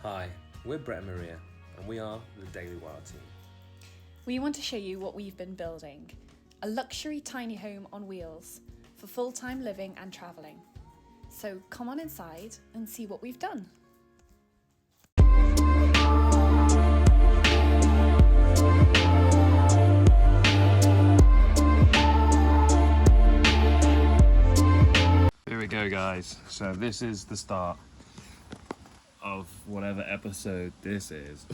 Hi, we're Brett and Maria, and we are the Daily Wire team. We want to show you what we've been building. A luxury tiny home on wheels for full-time living and travelling. So come on inside and see what we've done. Here we go, guys. So this is the start of whatever episode this is.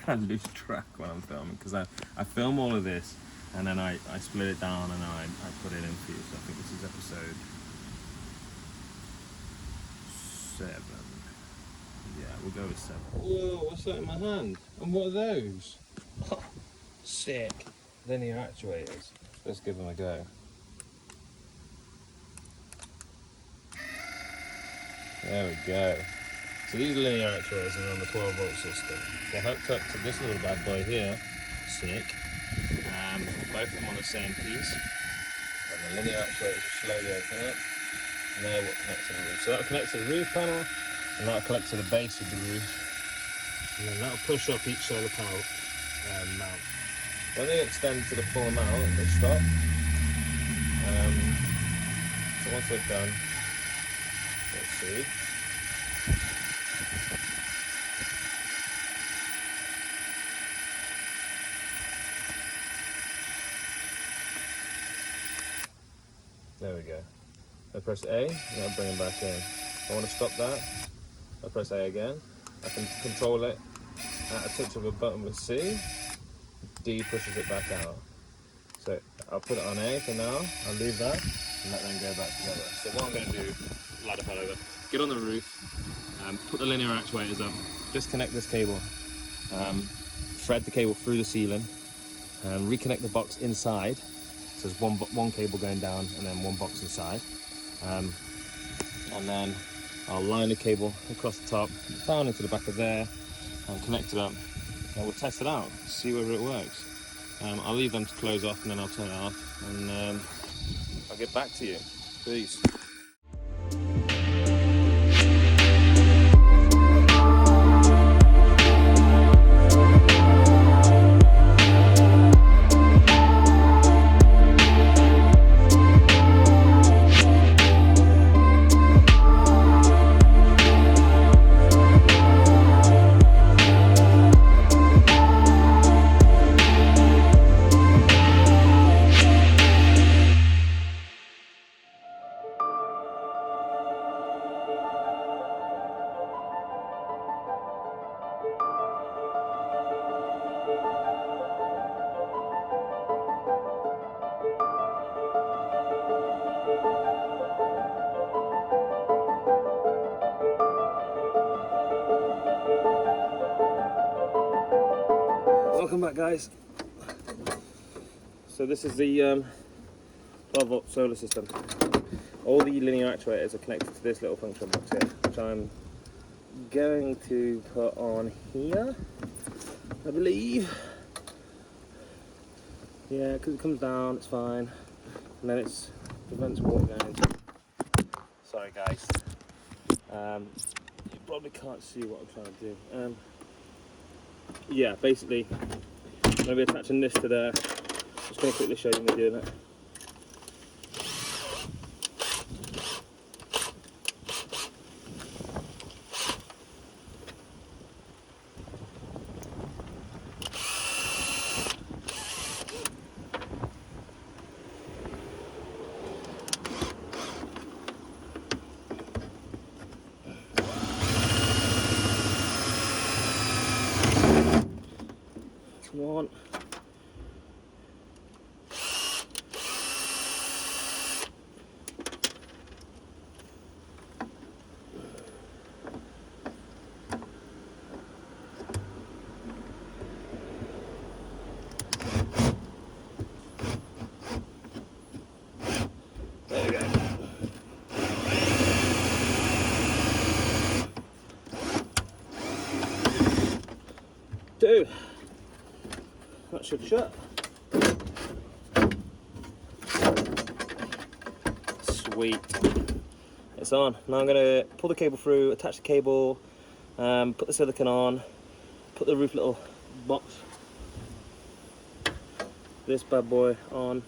I lose track when I'm filming because I film all of this and then I split it down and I put it in for you. So I think this is episode 7. Yeah, we'll go with 7. Whoa, what's that in my hand? And what are those? Oh, sick. Linear actuators. Let's give them a go. There we go. So these linear actuators are on the 12-volt system. They're hooked up to this little bad boy here. Sick. Both of them on the same piece. And the linear actuators will slowly open up. And they're what connects to the roof. So that'll connect to the roof panel, and that'll connect to the base of the roof. And then that'll push up each solar panel mount. When they extend to the full amount, they stop. So once they're done, let's see. There we go. I press A, and I'll bring them back in. If I want to stop that, I press A again. I can control it at a touch of a button with C. D pushes it back out. So I'll put it on A for now. I'll leave that and let them go back together. So what I'm going to do, ladder fell over, get on the roof, put the linear actuators up, disconnect this cable, thread the cable through the ceiling, and reconnect the box inside. So there's one cable going down and then one box inside. And then I'll line the cable across the top, down into the back of there, and connect it up. And we'll test it out, see whether it works. I'll leave them to close off and then I'll turn it off, and I'll get back to you. Peace. Welcome back, guys. So this is the 12-volt solar system. All the linear actuators are connected to this little function box here, which I'm going to put on here, I believe. Yeah, because it comes down, it's fine, and then it prevents water going into. Sorry, guys. You probably can't see what I'm trying to do. Yeah, basically, I'm going to be attaching this to there. Just going to quickly show you me doing it. Come on. There we go. Dude. That should shut. Sweet. It's on. Now I'm going to pull the cable through, attach the cable, Put the silicone on, put the roof little box, this bad boy on,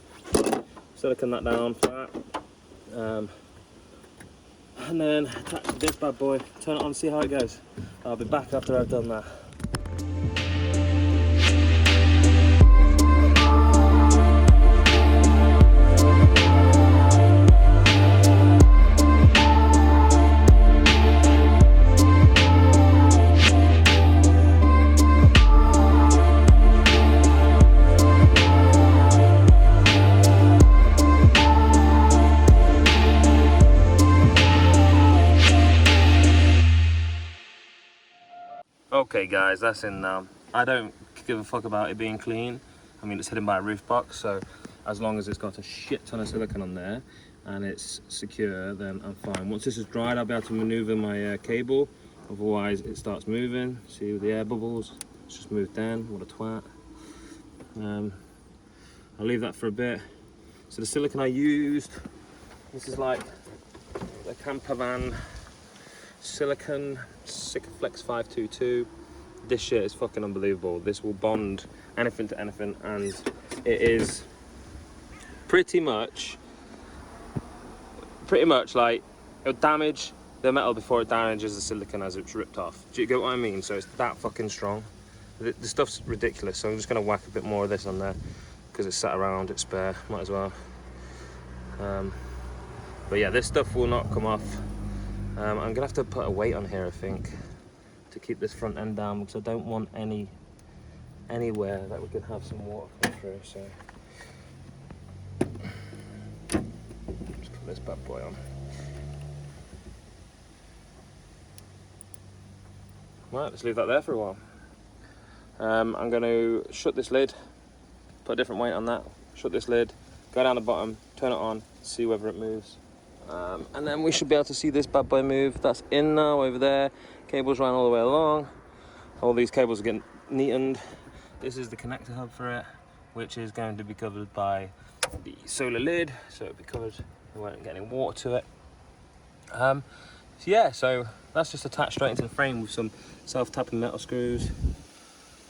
silicone that down flat, and then attach this bad boy, turn it on, see how it goes. I'll be back after I've done that. Okay guys, that's in now. I don't give a fuck about it being clean. I mean, it's hidden by a roof box, so as long as it's got a shit ton of silicone on there and it's secure, then I'm fine. Once this is dried, I'll be able to maneuver my cable. Otherwise, it starts moving. See with the air bubbles? It's just moved down. What a twat. I'll leave that for a bit. So the silicone I used, this is like the camper van silicone Sikaflex 522. This shit is fucking unbelievable. This will bond anything to anything, and it is pretty much like it'll damage the metal before it damages the silicone as it's ripped off. Do you get what I mean? So it's that fucking strong. The stuff's ridiculous, so I'm just gonna whack a bit more of this on there because it's sat around, it's spare, might as well. But yeah, this stuff will not come off. I'm gonna have to put a weight on here, I think, to keep this front end down, because I don't want anywhere that we can have some water come through. So just put this bad boy on. Right, let's leave that there for a while. I'm going to shut this lid, put a different weight on that, shut this lid, go down the bottom, turn it on, see whether it moves. And then we should be able to see this bad boy move. That's in now, over there. Cables run all the way along. All these cables are getting neatened. This is the connector hub for it, which is going to be covered by the solar lid, so it'll be covered, we won't get any water to it. So yeah, so that's just attached straight into the frame with some self-tapping metal screws.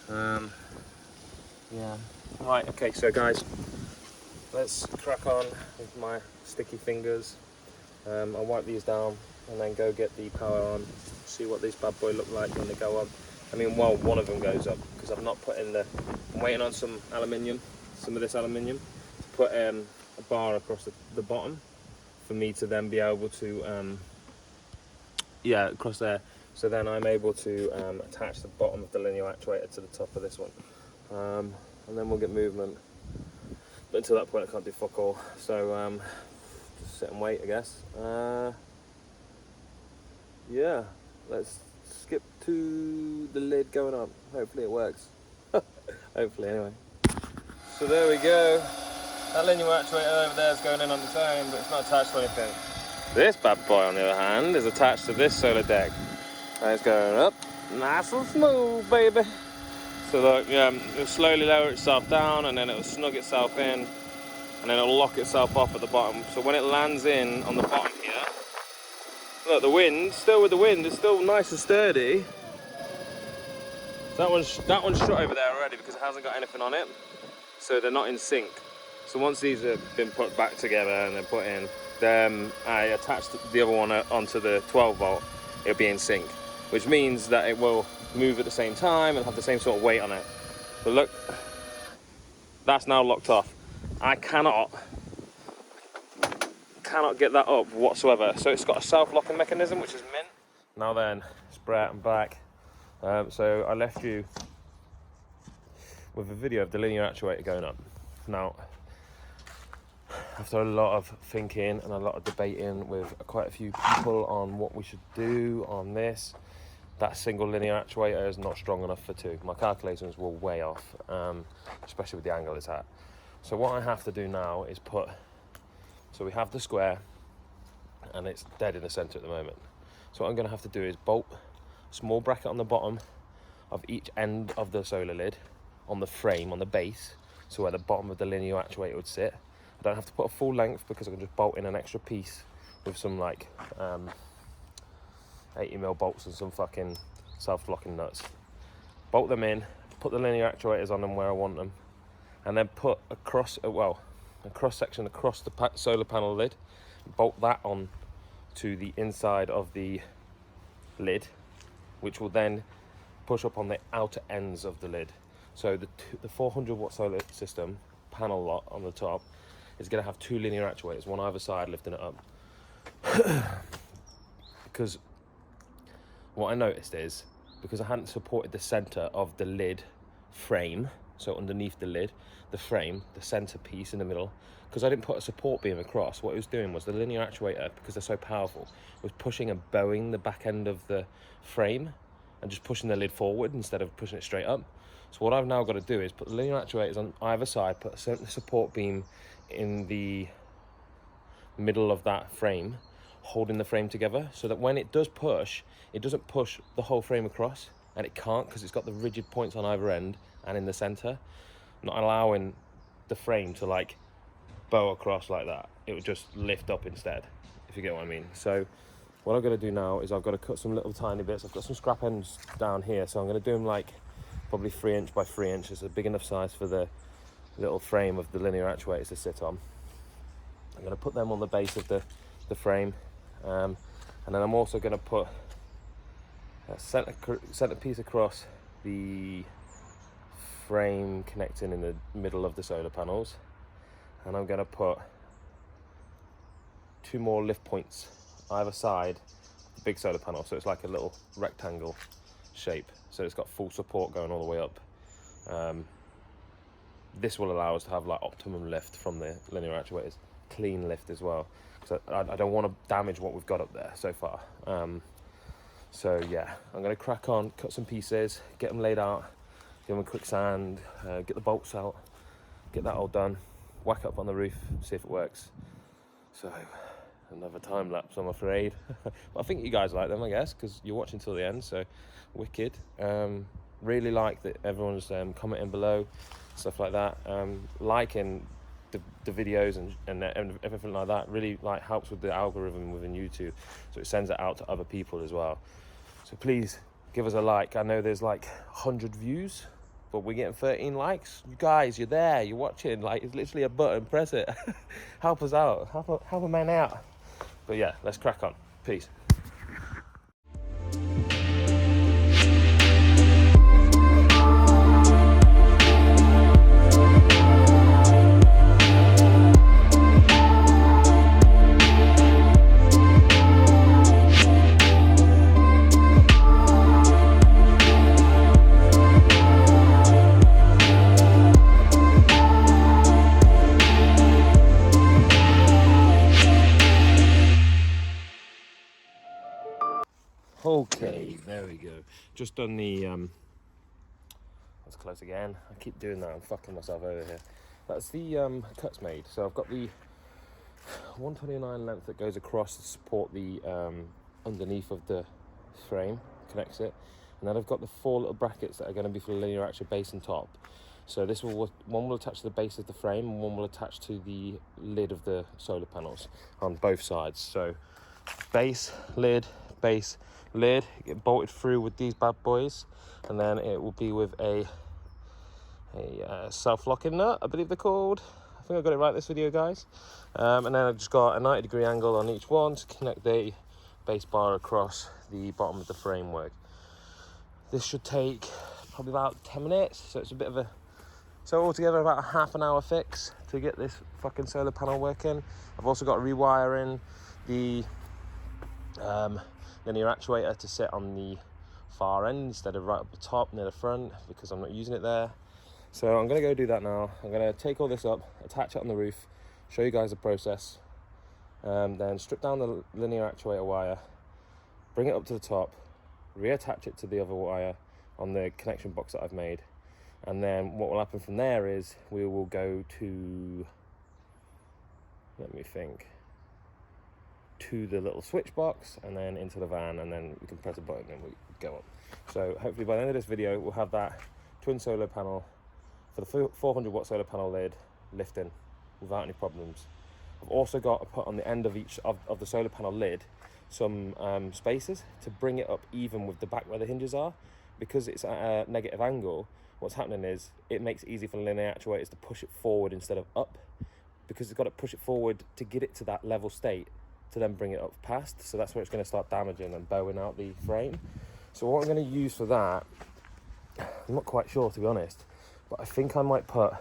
Yeah. Right, okay, so guys, let's crack on with my sticky fingers. I'll wipe these down and then go get the power on, see what these bad boy look like when they go up. I mean, well, one of them goes up, because I've not put in the, I'm waiting on some aluminium, some of this aluminium, to put a bar across the bottom for me to then be able to, yeah, across there. So then I'm able to attach the bottom of the linear actuator to the top of this one. And then we'll get movement. But until that point I can't do fuck all. So just sit and wait, I guess. Yeah, let's skip to the lid going on. Hopefully it works. Hopefully, anyway. So there we go. That linear actuator over there is going in on its own, but it's not attached to anything. This bad boy, on the other hand, is attached to this solar deck. And it's going up, nice and smooth, baby. So look, it'll slowly lower itself down, and then it'll snug itself in, and then it'll lock itself off at the bottom. So when it lands in on the bottom here, look, the wind, still with the wind, it's still nice and sturdy. That one's shut over there already because it hasn't got anything on it, so they're not in sync. So once these have been put back together and they're put in, then I attached the other one onto the 12 volt, it'll be in sync, which means that it will move at the same time and have the same sort of weight on it. But look, that's now locked off. I cannot get that up whatsoever. So it's got a self-locking mechanism, which is mint. Now then, spray out and back. So I left you with a video of the linear actuator going up. Now, after a lot of thinking and a lot of debating with quite a few people on what we should do on this, that single linear actuator is not strong enough for two. My calculations were way off, especially with the angle it's at. So what I have to do now is so we have the square and it's dead in the center at the moment. So what I'm gonna have to do is bolt a small bracket on the bottom of each end of the solar lid on the frame, on the base, so where the bottom of the linear actuator would sit. I don't have to put a full length because I can just bolt in an extra piece with some like 80mm bolts and some fucking self-locking nuts. Bolt them in, put the linear actuators on them where I want them, and then put a cross section across the solar panel lid, bolt that on to the inside of the lid, which will then push up on the outer ends of the lid. So the 400 watt solar system panel lot on the top is going to have 2 linear actuators, one either side, lifting it up. Because what I noticed is, because I hadn't supported the center of the lid frame, so underneath the lid, the frame, the center piece in the middle, because I didn't put a support beam across, what it was doing was the linear actuator, because they're so powerful, was pushing and bowing the back end of the frame and just pushing the lid forward instead of pushing it straight up. So what I've now got to do is put the linear actuators on either side, put a certain support beam in the middle of that frame, holding the frame together, so that when it does push, it doesn't push the whole frame across, and it can't because it's got the rigid points on either end and in the center, not allowing the frame to like bow across like that. It would just lift up instead, if you get what I mean. So what I've got to do now is I've got to cut some little tiny bits. I've got some scrap ends down here, so I'm going to do them like probably 3 inch by 3 inch. It's a big enough size for the little frame of the linear actuators to sit on. I'm going to put them on the base of the frame, and then I'm also going to put a center piece across the frame connecting in the middle of the solar panels, and I'm going to put 2 more lift points either side of the big solar panel, so it's like a little rectangle shape, so it's got full support going all the way up. This will allow us to have like optimum lift from the linear actuators, clean lift as well, because I don't want to damage what we've got up there so far. So yeah, I'm going to crack on, cut some pieces, get them laid out, give them a quick sand, get the bolts out, get that all done, whack up on the roof, see if it works. So another time lapse, I'm afraid. But I think you guys like them, I guess, because you're watching till the end, so wicked. Really like that everyone's commenting below, stuff like that, liking the videos and everything like that. Really like helps with the algorithm within YouTube, so it sends it out to other people as well. So please give us a like. I know there's like 100 views, but we're getting 13 likes. You guys, you're there, you're watching. Like, it's literally a button, press it. Help us out, help a man out. But yeah, let's crack on. Peace. Okay, there we go. Just done the that's close again. I keep doing that, I'm fucking myself over here. That's the cuts made. So I've got the 129 length that goes across to support the underneath of the frame, connects it, and then I've got the 4 little brackets that are going to be for the linear actuator base and top. So this one will attach to the base of the frame, and one will attach to the lid of the solar panels on both sides. So base, lid, base, lid, get bolted through with these bad boys, and then it will be with a self-locking nut, I believe they're called. I think I got it right this video, guys. And then I've just got a 90-degree angle on each one to connect the base bar across the bottom of the framework. This should take probably about 10 minutes, so it's a bit of a, so altogether about a half an hour fix to get this fucking solar panel working. I've also got rewiring the linear actuator to sit on the far end instead of right up the top near the front, because I'm not using it there. So I'm going to go do that now. I'm going to take all this up, attach it on the roof, show you guys the process, then strip down the linear actuator wire, bring it up to the top, reattach it to the other wire on the connection box that I've made, and then what will happen from there is we will go to, let me think, to the little switch box, and then into the van, and then we can press a button and we go up. So hopefully by the end of this video we'll have that twin solar panel for the 400 watt solar panel lid lifting without any problems. I've also got to put on the end of each of the solar panel lid some spacers to bring it up even with the back where the hinges are. Because it's at a negative angle, what's happening is it makes it easy for the linear actuators to push it forward instead of up, because it's got to push it forward to get it to that level state to then bring it up past. So that's where it's going to start damaging and bowing out the frame. So what I'm going to use for that, I'm not quite sure, to be honest, but I think I might put,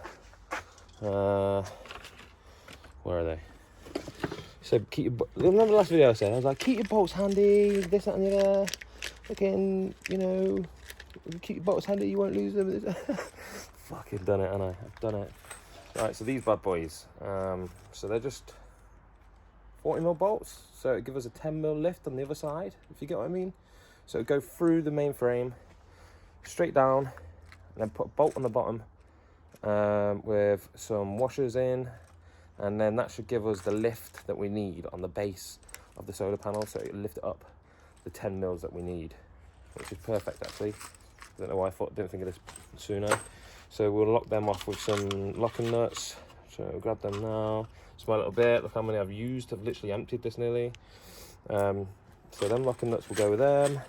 where are they? So keep your, remember the last video I said, I was like, keep your bolts handy, this, that and the other. Again, you know, if you keep your bolts handy, you won't lose them. Fucking done it, haven't I? I've done it. Right, so these bad boys, so they're just 40mm bolts, so it gives us a 10mm lift on the other side, if you get what I mean. So it'll go through the main frame, straight down, and then put a bolt on the bottom with some washers in, and then that should give us the lift that we need on the base of the solar panel, so it'll lift it up the 10mm that we need, which is perfect actually. I don't know why didn't think of this sooner. So we'll lock them off with some locking nuts. So we'll grab them now. Smell a little bit. Look how many I've used. I've literally emptied this nearly. So them locking nuts will go with them.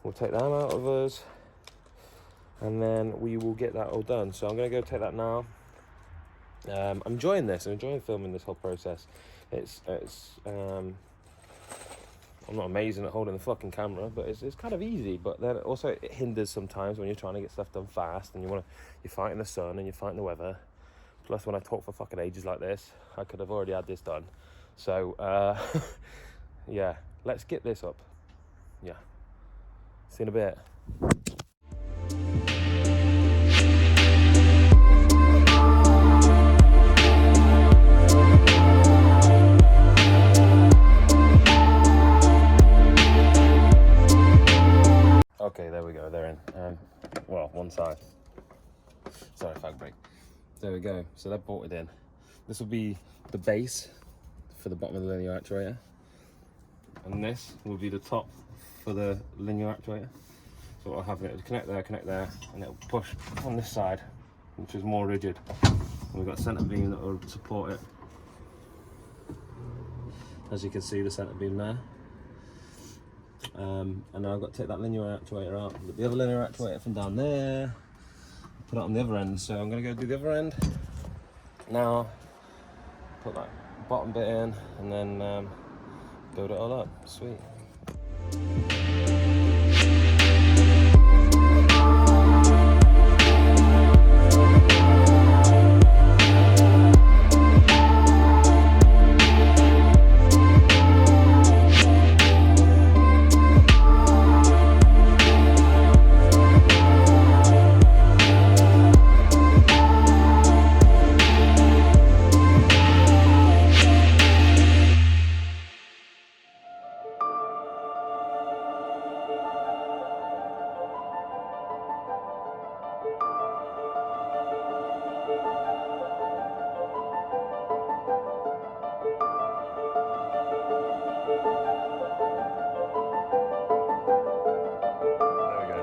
We'll take them out of us, and then we will get that all done. So I'm going to go take that now. I'm enjoying this. I'm enjoying filming this whole process. I'm not amazing at holding the fucking camera, but it's kind of easy. But then also it hinders sometimes when you're trying to get stuff done fast and you're fighting the sun and you're fighting the weather. Plus, when I talk for fucking ages like this, I could have already had this done. So yeah, let's get this up. Yeah, see you in a bit. Okay, there we go, they're in. Well, one side. Sorry, fag break. There we go, so they're bolted in. This will be the base for the bottom of the linear actuator. And this will be the top for the linear actuator. So what I'll have, it'll connect there, and it'll push on this side, which is more rigid. And we've got a centre beam that will support it. As you can see, the centre beam there. And now I've got to take that linear actuator out, get the other linear actuator from down there, put it on the other end. So I'm going to go do the other end now, put that bottom bit in, and then build it all up. Sweet.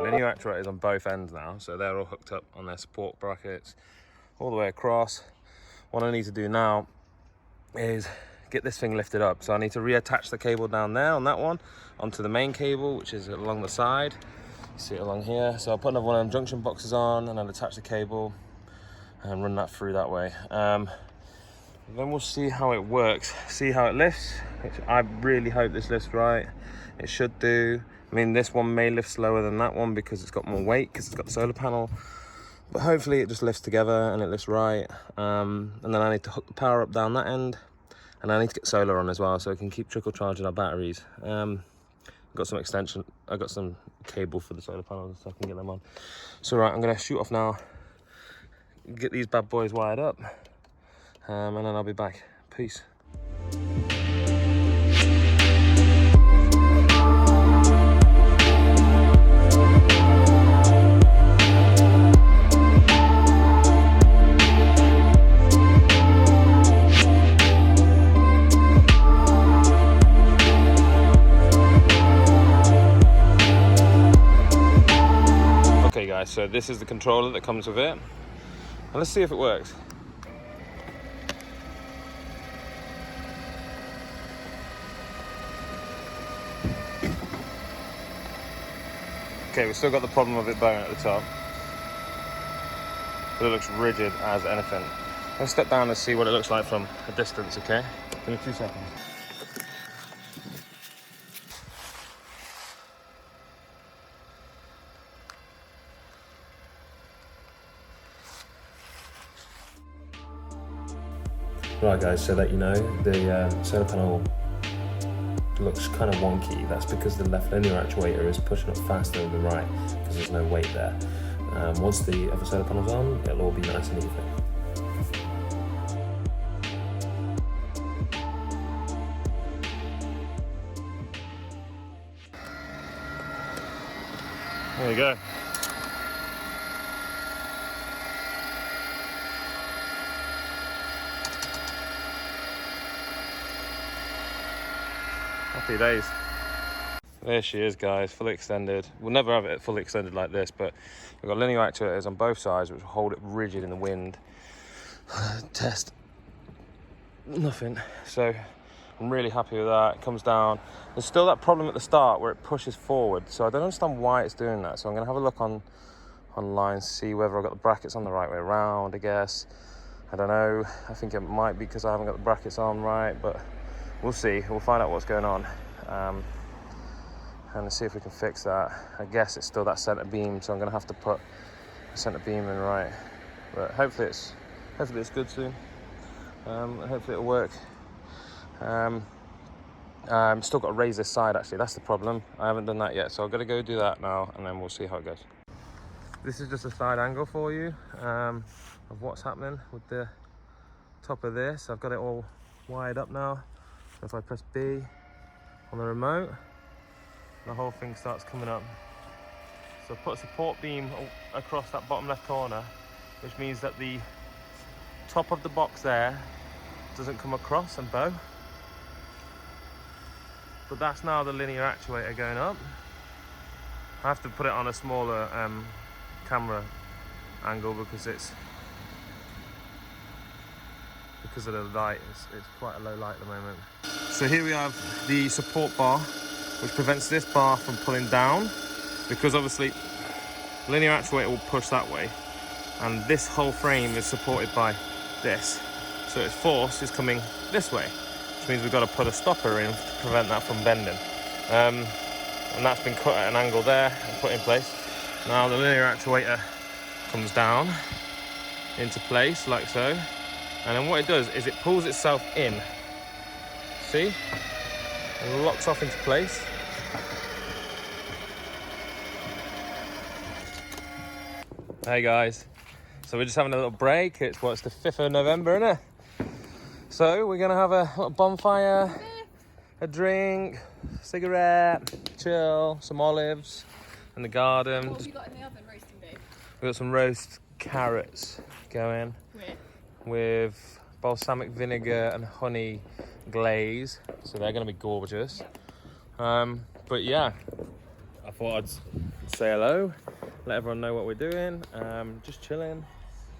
Linear actuators on both ends now, so they're all hooked up on their support brackets all the way across. What I need to do now is get this thing lifted up. So I need to reattach the cable down there on that one onto the main cable, which is along the side. You see it along here. So I'll put another one of them junction boxes on and then attach the cable and run that through that way. Then we'll see how it works, see how it lifts, which I really hope this lifts right. It should do. I mean, this one may lift slower than that one because it's got more weight, because it's got the solar panel. But hopefully it just lifts together and it lifts right. And then I need to hook the power up down that end. And I need to get solar on as well, so we can keep trickle charging our batteries. I've got some extension, I've got some cable for the solar panels so I can get them on. So right, I'm gonna shoot off now, get these bad boys wired up, and then I'll be back. Peace. Okay guys, so this is the controller that comes with it, and let's see if it works. Okay, we've still got the problem of it bowing at the top, but it looks rigid as anything. Let's step down and see what it looks like from a distance, okay? Give me 2 seconds. Right guys, so that you know, the solar panel looks kind of wonky. That's because the left linear actuator is pushing up faster than the right because there's no weight there. Once the other solar panel's on, it'll all be nice and even. There we go. Happy days. There she is, guys, fully extended. We'll never have it fully extended like this, but we've got linear actuators on both sides which will hold it rigid in the wind. Test. Nothing. So I'm really happy with that. It comes down. There's still that problem at the start where it pushes forward, so I don't understand why it's doing that. So I'm going to have a look online, see whether I've got the brackets on the right way around, I guess. I don't know. I think it might be because I haven't got the brackets on right, but we'll see. We'll find out what's going on. And see if we can fix that. I guess it's still that centre beam, so I'm going to have to put the centre beam in right. But hopefully it's good soon. Hopefully it'll work. Still got to raise this side, actually. That's the problem. I haven't done that yet, so I've got to go do that now, and then we'll see how it goes. This is just a side angle for you of what's happening with the top of this. I've got it all wired up now. So if I press B on the remote, the whole thing starts coming up. So I've put a support beam across that bottom left corner, which means that the top of the box there doesn't come across and bow. But that's now the linear actuator going up. I have to put it on a smaller camera angle because of the light. It's quite a low light at the moment. So here we have the support bar, which prevents this bar from pulling down, because obviously linear actuator will push that way, and this whole frame is supported by this, so its force is coming this way, which means we've got to put a stopper in to prevent that from bending. And that's been cut at an angle there and put in place. Now the linear actuator comes down into place like so, and then what it does is it pulls itself in, see, and locks off into place. Hey guys, so we're just having a little break. It's the 5th of November, isn't it? So we're gonna have a little bonfire, a drink, cigarette, chill, some olives in the garden. What have you got in the oven roasting, babe? We've got some roast carrots going with balsamic vinegar and honey glaze, so they're going to be gorgeous. But yeah, I thought I'd say hello, let everyone know what we're doing. Just chilling,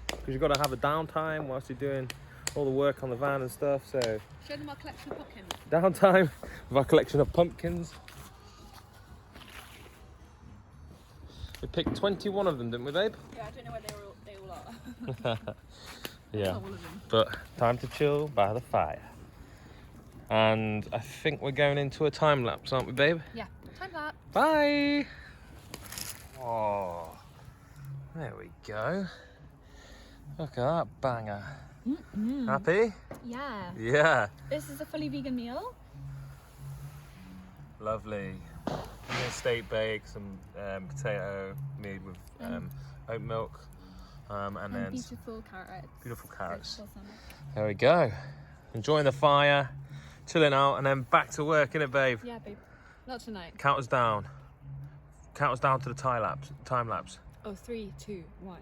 because you've got to have a downtime whilst you're doing all the work on the van and stuff. So show them our collection of pumpkins. Downtime with our collection of pumpkins. We picked 21 of them, didn't we, babe? Yeah, I don't know where they all are. Yeah, Not all of them. but time to chill by the fire. And I think we're going into a time lapse, aren't we, babe? Yeah, time lapse. Bye. Oh, there we go. Look at that banger. Happy? Yeah. Yeah. This is a fully vegan meal. Lovely. Steak bake, some potato made with oat milk, and then beautiful carrots. Beautiful carrots. Beautiful There we go. Enjoying the fire, chilling out, and then back to work, innit, babe? Yeah, babe. Not tonight. Count us down. Count us down to the time lapse. Oh, 3, 2, 1.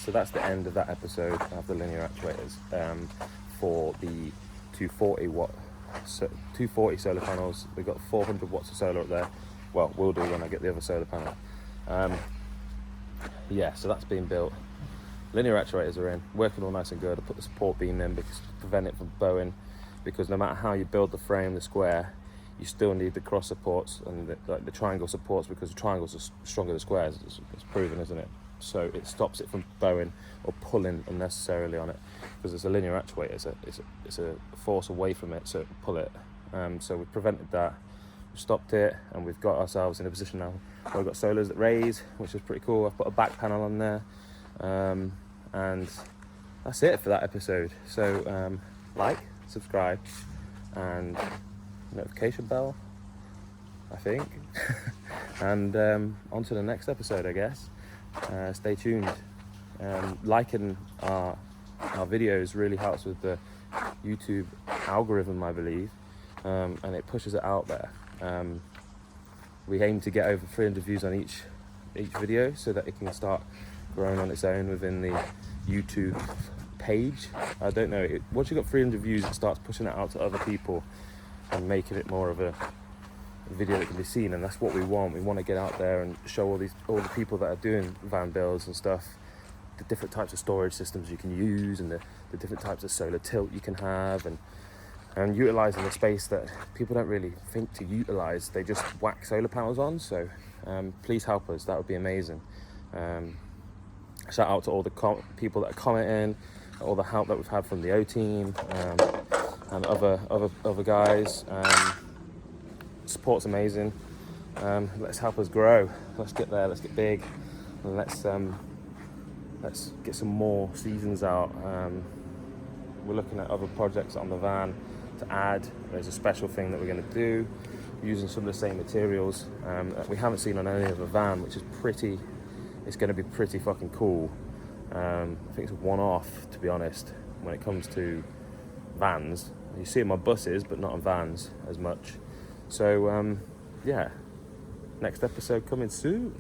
so that's the end of that episode of the linear actuators for the 240 solar panels. We've got 400 watts of solar up there. Well, we'll do when I get the other solar panel. Yeah, so that's been built. Linear actuators are in, working all nice and good. I put the support beam in because to prevent it from bowing, because no matter how you build the frame, the square, you still need the cross supports and the triangle supports, because the triangles are stronger than squares. It's proven, isn't it? So it stops it from bowing or pulling unnecessarily on it, because it's a linear actuator. It's a force away from it, so it will pull it. So we've prevented that. We've stopped it, and we've got ourselves in a position now where we've got solars that raise, which is pretty cool. I've put a back panel on there, and that's it for that episode. So like, subscribe, and notification bell, I think. And on to the next episode, I guess. Stay tuned. Liking our videos really helps with the YouTube algorithm, I believe, and it pushes it out there. We aim to get over 300 views on each video, so that it can start growing on its own within the YouTube page. I don't know, once you've got 300 views, it starts pushing it out to other people and making it more of a video that can be seen, and that's what we want. We want to get out there and show all the people that are doing van builds and stuff, the different types of storage systems you can use, and the different types of solar tilt you can have, and utilising the space that people don't really think to utilise. They just whack solar panels on. So please help us, that would be amazing. Shout out to all the people that are commenting, all the help that we've had from the O team and other guys. Support's amazing. Let's help us grow. Let's get there. Let's get big, and let's get some more seasons out. We're looking at other projects on the van to add. There's a special thing that we're going to do using some of the same materials that we haven't seen on any other van, which is pretty. It's going to be pretty fucking cool. I think it's a one-off, to be honest, when it comes to vans. You see it on buses, but not on vans as much. So yeah, next episode coming soon.